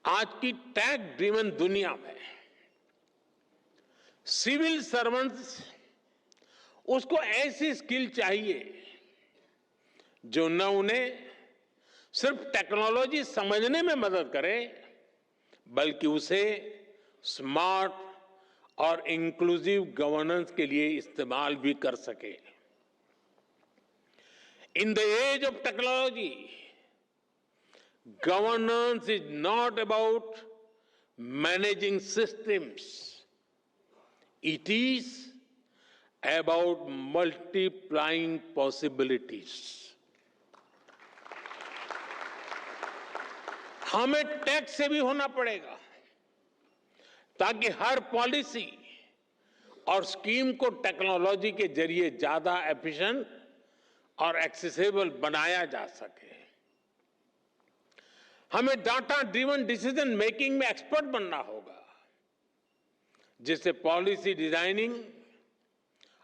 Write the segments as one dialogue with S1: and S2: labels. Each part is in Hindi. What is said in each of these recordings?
S1: आज की टैग ड्रिवन दुनिया में सिविल सर्वेंट्स उसको ऐसी स्किल चाहिए जो न उन्हें सिर्फ टेक्नोलॉजी समझने में मदद करे बल्कि उसे स्मार्ट और इंक्लूसिव गवर्नेंस के लिए इस्तेमाल भी कर सके। In the age of technology, governance is not about managing systems. It is about multiplying possibilities. हमें टेक से भी होना पड़ेगा ताकि हर पॉलिसी और स्कीम को टेक्नोलॉजी के जरिए ज्यादा एफिशिएंट और एक्सेसिबल बनाया जा सके। हमें डाटा ड्रिवन डिसीजन मेकिंग में एक्सपर्ट बनना होगा जिससे पॉलिसी डिजाइनिंग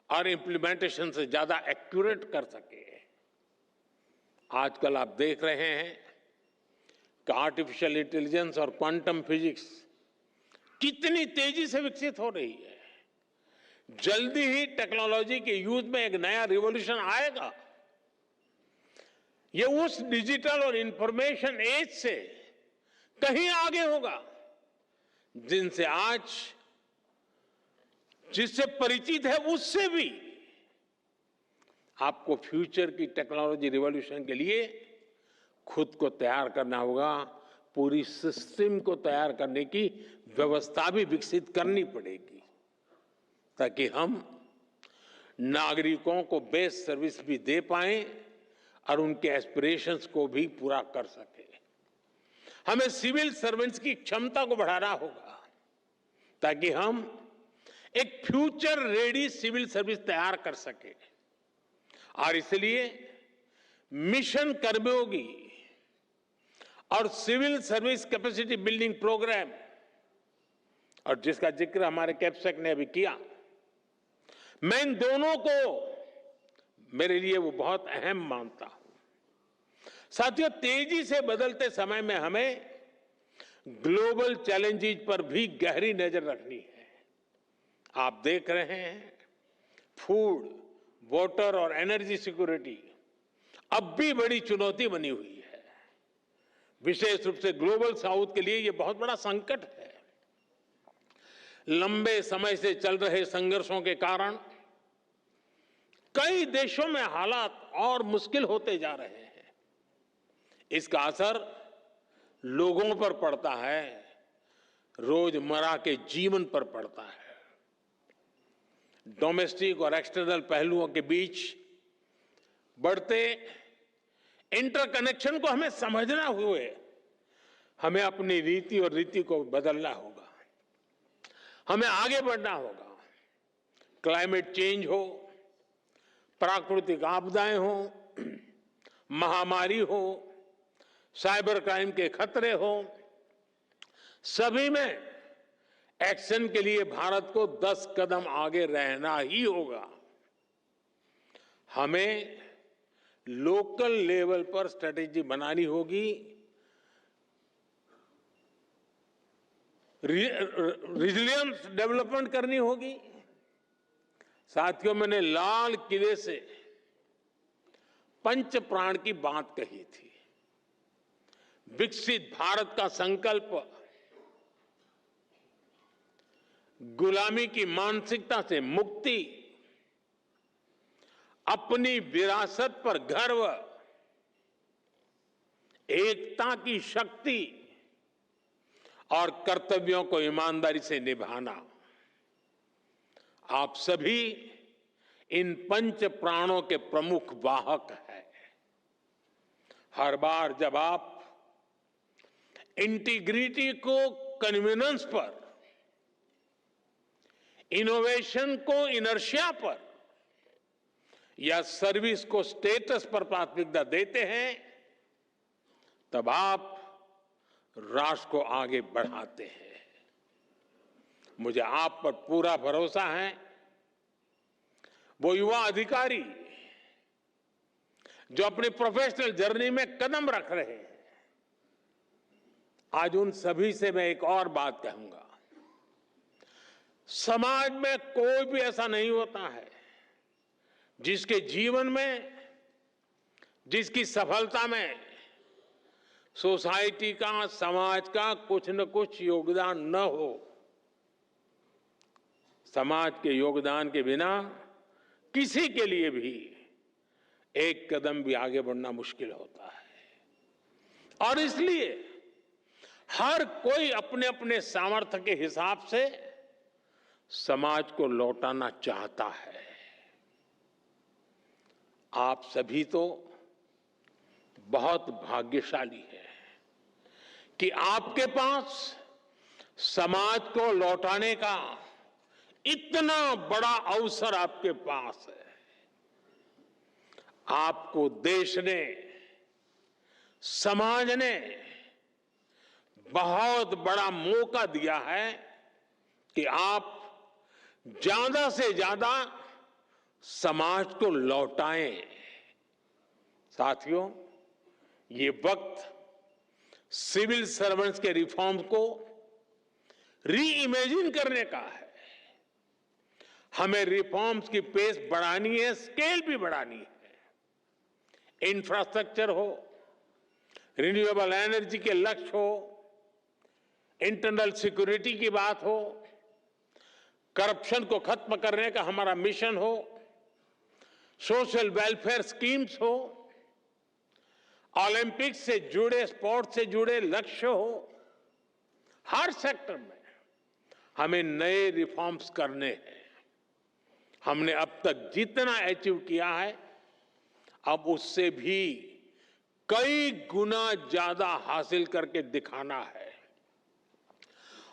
S1: और इंप्लीमेंटेशन से ज्यादा एक्यूरेट कर सके। आजकल आप देख रहे हैं कि आर्टिफिशियल इंटेलिजेंस और क्वांटम फिजिक्स कितनी तेजी से विकसित हो रही है। जल्दी ही टेक्नोलॉजी के यूज में एक नया रिवॉल्यूशन आएगा। ये उस डिजिटल और इंफॉर्मेशन एज से कहीं आगे होगा जिससे परिचित है उससे भी आपको फ्यूचर की टेक्नोलॉजी रिवॉल्यूशन के लिए खुद को तैयार करना होगा। पूरी सिस्टम को तैयार करने की व्यवस्था भी विकसित करनी पड़ेगी ताकि हम नागरिकों को बेस्ट सर्विस भी दे पाएं और उनके एस्पिरेशंस को भी पूरा कर सके। हमें सिविल सर्वेंट्स की क्षमता को बढ़ाना होगा ताकि हम एक फ्यूचर रेडी सिविल सर्विस तैयार कर सके। और इसलिए मिशन कर्मयोगी और civil service capacity building programme, और जिसका जिक्र हमारे कैप्सेक ने अभी किया, मैं इन दोनों को मेरे लिए वो बहुत अहम मानता हूं। साथियों, तेजी से बदलते समय में हमें ग्लोबल चैलेंजेस पर भी गहरी नजर रखनी है। आप देख रहे हैं फूड, वाटर और एनर्जी सिक्योरिटी अब भी बड़ी चुनौती बनी हुई है। विशेष रूप से ग्लोबल साउथ के लिए यह बहुत बड़ा संकट है। लंबे समय से चल रहे संघर्षों के कारण कई देशों में हालात और मुश्किल होते जा रहे हैं। इसका असर लोगों पर पड़ता है, रोजमर्रा के जीवन पर पड़ता है। डोमेस्टिक और एक्सटर्नल पहलुओं के बीच बढ़ते इंटरकनेक्शन को हमें समझना हुए हमें अपनी रीति और रीति को बदलना होगा। हमें आगे बढ़ना होगा। क्लाइमेट चेंज हो, प्राकृतिक आपदाएं हो, महामारी हो, साइबर क्राइम के खतरे हो, सभी में एक्शन के लिए भारत को 10 कदम आगे रहना ही होगा। हमें लोकल लेवल पर स्ट्रेटेजी बनानी होगी, रिजिलियंस डेवलपमेंट करनी होगी। साथियों, मैंने लाल किले से पंच प्राण की बात कही थी। विकसित भारत का संकल्प गुलामी की मानसिकता से मुक्ति, अपनी विरासत पर गर्व, एकता की शक्ति और कर्तव्यों को ईमानदारी से निभाना। आप सभी इन पंच प्राणों के प्रमुख वाहक हैं। हर बार जब आप इंटीग्रिटी को कन्वीनियंस पर, इनोवेशन को इनर्शिया पर या सर्विस को स्टेटस पर प्राथमिकता देते हैं, तब आप राष्ट्र को आगे बढ़ाते हैं। मुझे आप पर पूरा भरोसा है। वो युवा अधिकारी जो अपनी प्रोफेशनल जर्नी में कदम रख रहे हैं, आज उन सभी से मैं एक और बात कहूंगा। समाज में कोई भी ऐसा नहीं होता है जिसके जीवन में, जिसकी सफलता में सोसाइटी का, समाज का कुछ न कुछ योगदान न हो। समाज के योगदान के बिना किसी के लिए भी एक कदम भी आगे बढ़ना मुश्किल होता है। और इसलिए हर कोई अपने अपने सामर्थ्य के हिसाब से समाज को लौटाना चाहता है। आप सभी तो बहुत भाग्यशाली हैं कि आपके पास समाज को लौटाने का इतना बड़ा अवसर आपके पास है। आपको देश ने, समाज ने बहुत बड़ा मौका दिया है कि आप ज्यादा से ज्यादा समाज को लौटाएं। साथियों, ये वक्त सिविल सर्वेंट्स के रिफॉर्म्स को री इमेजिन करने का है। हमें रिफॉर्म्स की पेस बढ़ानी है, स्केल भी बढ़ानी है। इंफ्रास्ट्रक्चर हो, रिन्यूएबल एनर्जी के लक्ष्य हो, इंटरनल सिक्योरिटी की बात हो, करप्शन को खत्म करने का हमारा मिशन हो, सोशल वेलफेयर स्कीम्स हो, ओलंपिक्स से जुड़े, स्पोर्ट्स से जुड़े लक्ष्य हो, हर सेक्टर में हमें नए रिफॉर्म्स करने हैं। हमने अब तक जितना अचीव किया है, अब उससे भी कई गुना ज्यादा हासिल करके दिखाना है।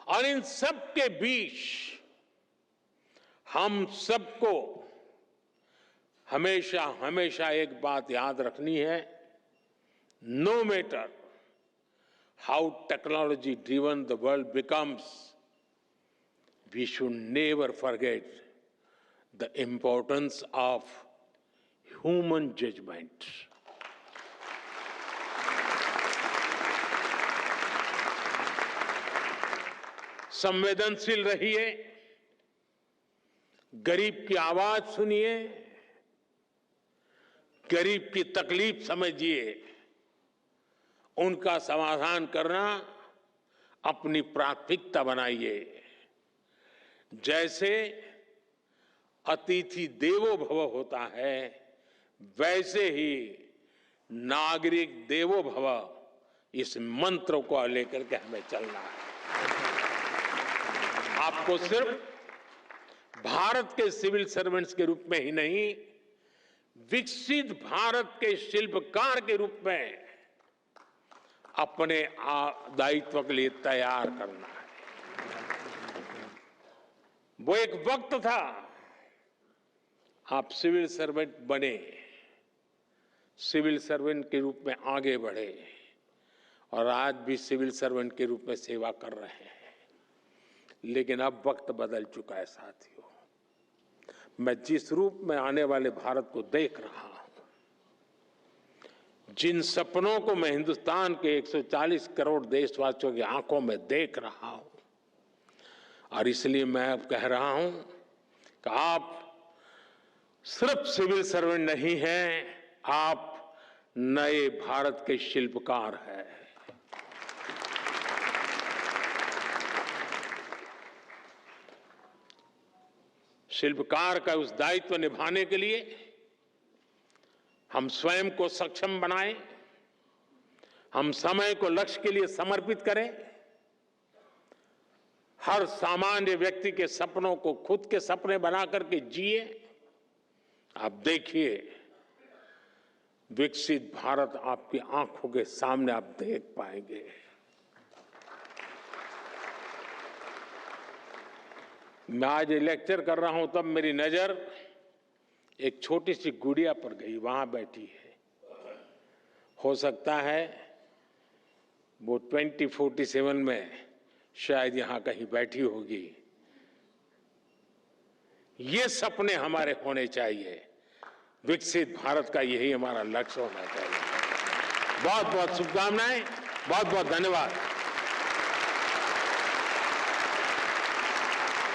S1: और इन सब के बीच हम सबको हमेशा हमेशा एक बात याद रखनी है, no matter how technology driven the world becomes, we should never forget the importance of human judgment. संवेदनशील रहिए, गरीब की आवाज सुनिए, गरीब की तकलीफ समझिए, उनका समाधान करना अपनी प्राथमिकता बनाइए। जैसे अतिथि देवो भव होता है, वैसे ही नागरिक देवो भव, इस मंत्र को लेकर के हमें चलना है। आपको सिर्फ भारत के सिविल सर्वेंट्स के रूप में ही नहीं, विकसित भारत के शिल्पकार के रूप में अपने दायित्व के लिए तैयार करना है। वो एक वक्त था, आप सिविल सर्वेंट बने, सिविल सर्वेंट के रूप में आगे बढ़े और आज भी सिविल सर्वेंट के रूप में सेवा कर रहे हैं। लेकिन अब वक्त बदल चुका है साथियों। मैं जिस रूप में आने वाले भारत को देख रहा हूं, जिन सपनों को मैं हिंदुस्तान के 140 करोड़ देशवासियों की आंखों में देख रहा हूं, और इसलिए मैं अब कह रहा हूं कि आप सिर्फ सिविल सर्वेंट नहीं हैं, आप नए भारत के शिल्पकार हैं। शिल्पकार का उस दायित्व निभाने के लिए हम स्वयं को सक्षम बनाएं, हम समय को लक्ष्य के लिए समर्पित करें, हर सामान्य व्यक्ति के सपनों को खुद के सपने बना करके जिए। आप देखिए, विकसित भारत आपकी आंखों के सामने आप देख पाएंगे। मैं आज ये लेक्चर कर रहा हूं, तब मेरी नजर एक छोटी सी गुड़िया पर गई, वहां बैठी है। हो सकता है वो 2047 में शायद यहां कहीं बैठी होगी। ये सपने हमारे होने चाहिए, विकसित भारत का यही हमारा लक्ष्य होना चाहिए। बहुत बहुत शुभकामनाएं, बहुत बहुत धन्यवाद।